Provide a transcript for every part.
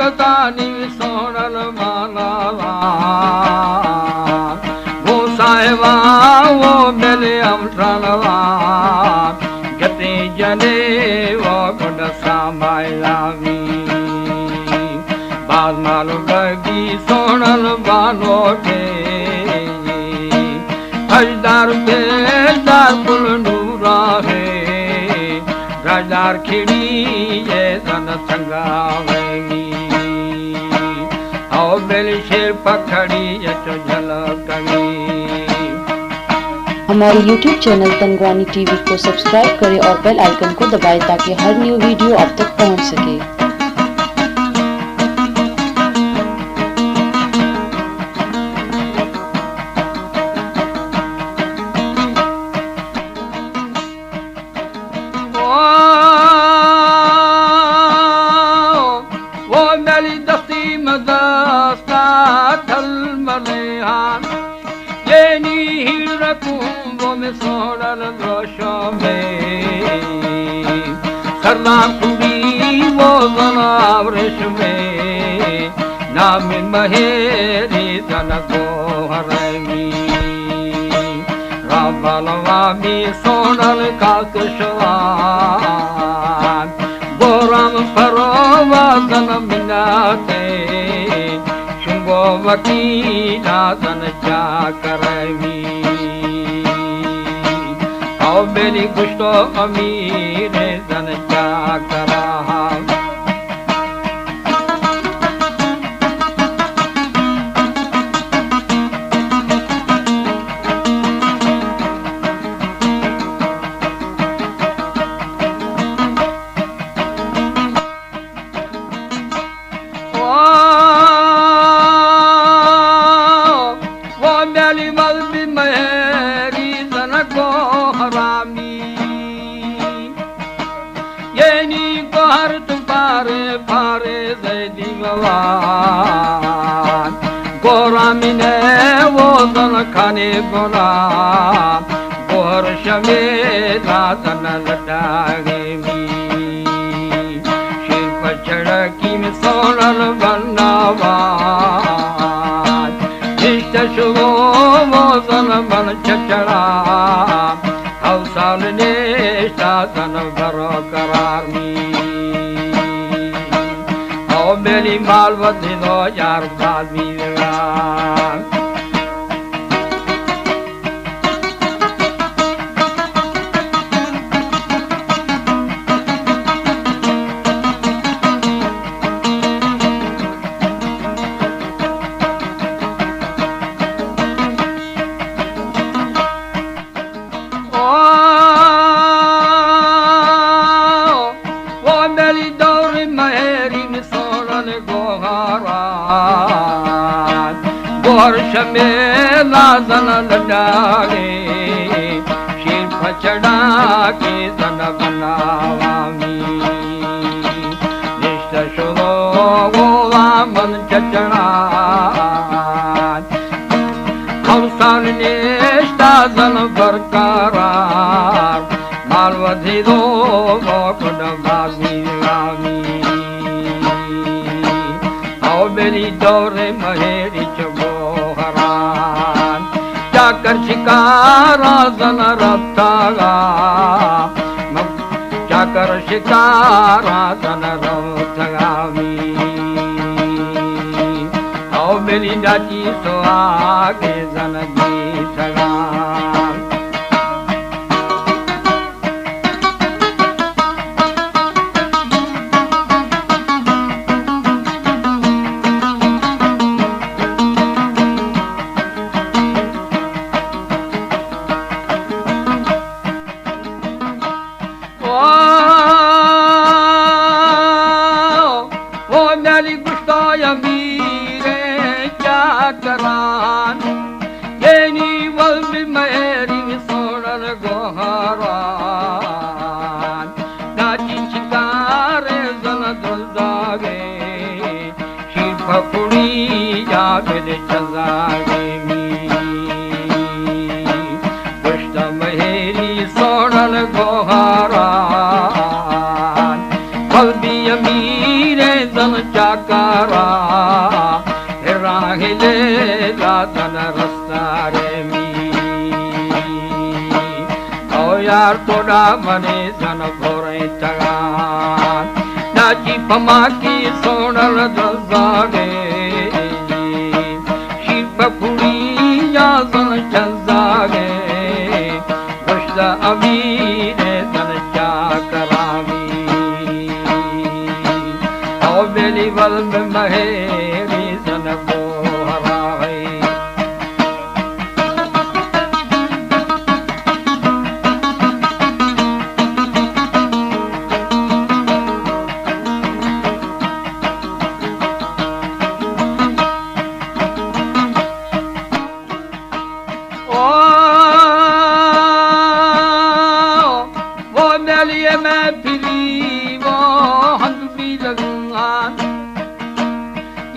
कतानी सोनल माला वो साहिबा वो मिले अमठनवा गते जने वो गुड सामायावी बाज मालो बगी सोनल बानो के हजदार बेदार कुल नूरा है राजदार खिड़ी ये सन संगावेगी और बेली शेर पखड़ी ये तो झलकगी। हमारे YouTube चैनल तंगवानी टीवी को सब्सक्राइब करें और बेल आइकन को दबाएं ताकि हर न्यू वीडियो आप तक पहुंच सके। वो मेरी दस्ती मदस्ता थल मलेहान ये नील रखूं वो मैं सोनल द्रोशों में सरला कुड़ी वो जनावरिश में नाम महेरी धन को हरेगी रामलवामी सोनल का कुशवान गोराम फरोवादन मिनाते शुंगो वकीलादन जा करवी और मेरी गुश्तो अमीर दन जा करा गोरामिने वो दन खाने बोला गोर शमेला दन लटागे शिर पर चढ़की में सोनल बनावा इष्ट शुभो वो दन बन चचड़ा अवसाल नेष्टा दन भरो करामी मेरी मालवती दो यार बाजी वर्ष में लाजन लडागे शिर फचड़ा के सन बनावामी निष्ठ शुभो गोवा मन चचड़ा अवसान निष्ठा जन बरकरार मालवधी दो गोकुल भागी रामी और मेरी दौरे महेरी चुगो चाकर शिकारा जन रफ्तागा चाकर शिकारा जन रफ्तागामी और मेरी डाची सो आगे जन जी सगा गोहारा फल भी अमीर दन चा chakara rahile latan rastare mi oh yar toda mane san bore taga nachi pamaki sonal dazage shiva puri ya san chazage gushda amire san chakarami oh beli val me maheri san boharai मैं फिरी वो हंद भी लगूंगा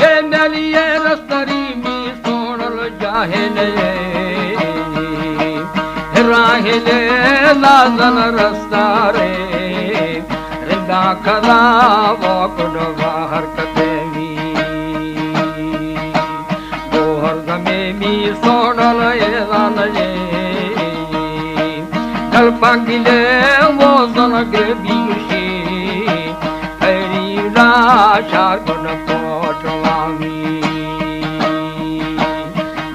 ये नलिए रस्तरी में सोनल जाहेले राहिले लाजन रस्तारे रिंदा कदा वो could बाहर कदेवी दोहर गमे मी सोनल एलान ये कल पागिले वो के बीशी हरी राशा गुण पोटवामी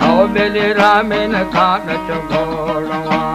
औ बेले रामेन खान चोड़वान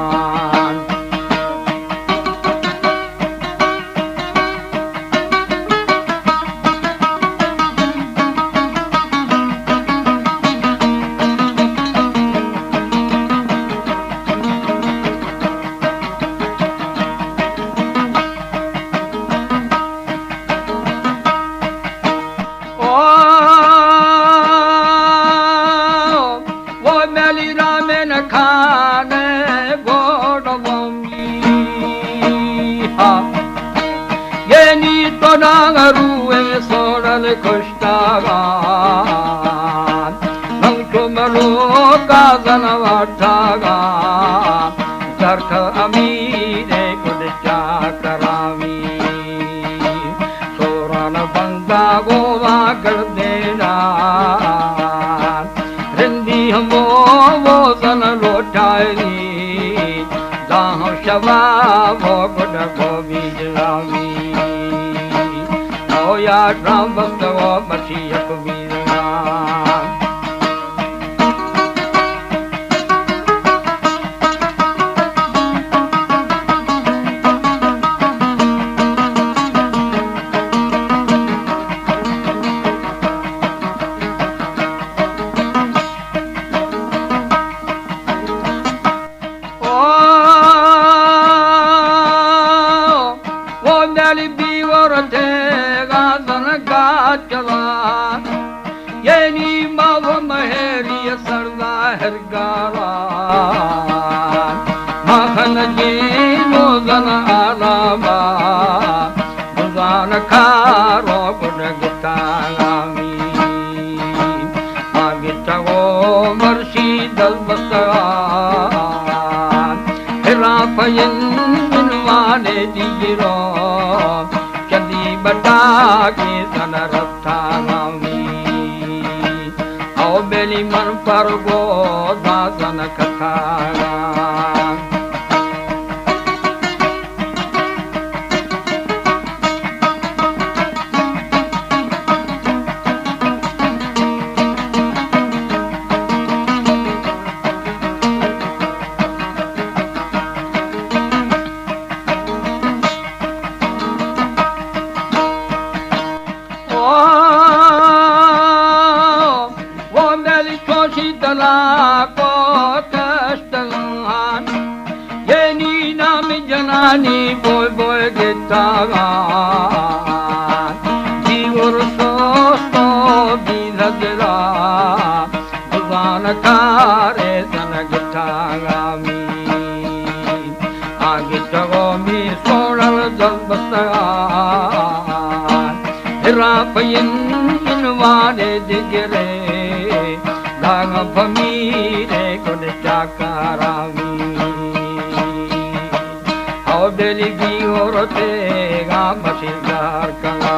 Ruhe soral kushtagan Nankumalo kazanavataga Sartha amine kudchakarami Sorana banda gova gardena Rindi hamo wo sana lotayni Daho shava wo kudago bijlami Oh ya Ram Bhakta Mashiach Veena Oh Nali Bivarate Yeni mav maheri sarda hergara Makhan jino zana alama Zana karo gunagitagami Magitago marshi dalbasagan Hirapayin minwane digiro Bata ki sanarathangami Au beli man pargo dasana kathaga ko kashtalan yeni nam janani boy boy gitagan jivar so bilagla bhagwan kare sanagitagami agitago mi sonal jalbasagan hirapayin inwane digre Daga pamire kone chakarami Au beli bi orote ga masildar kanga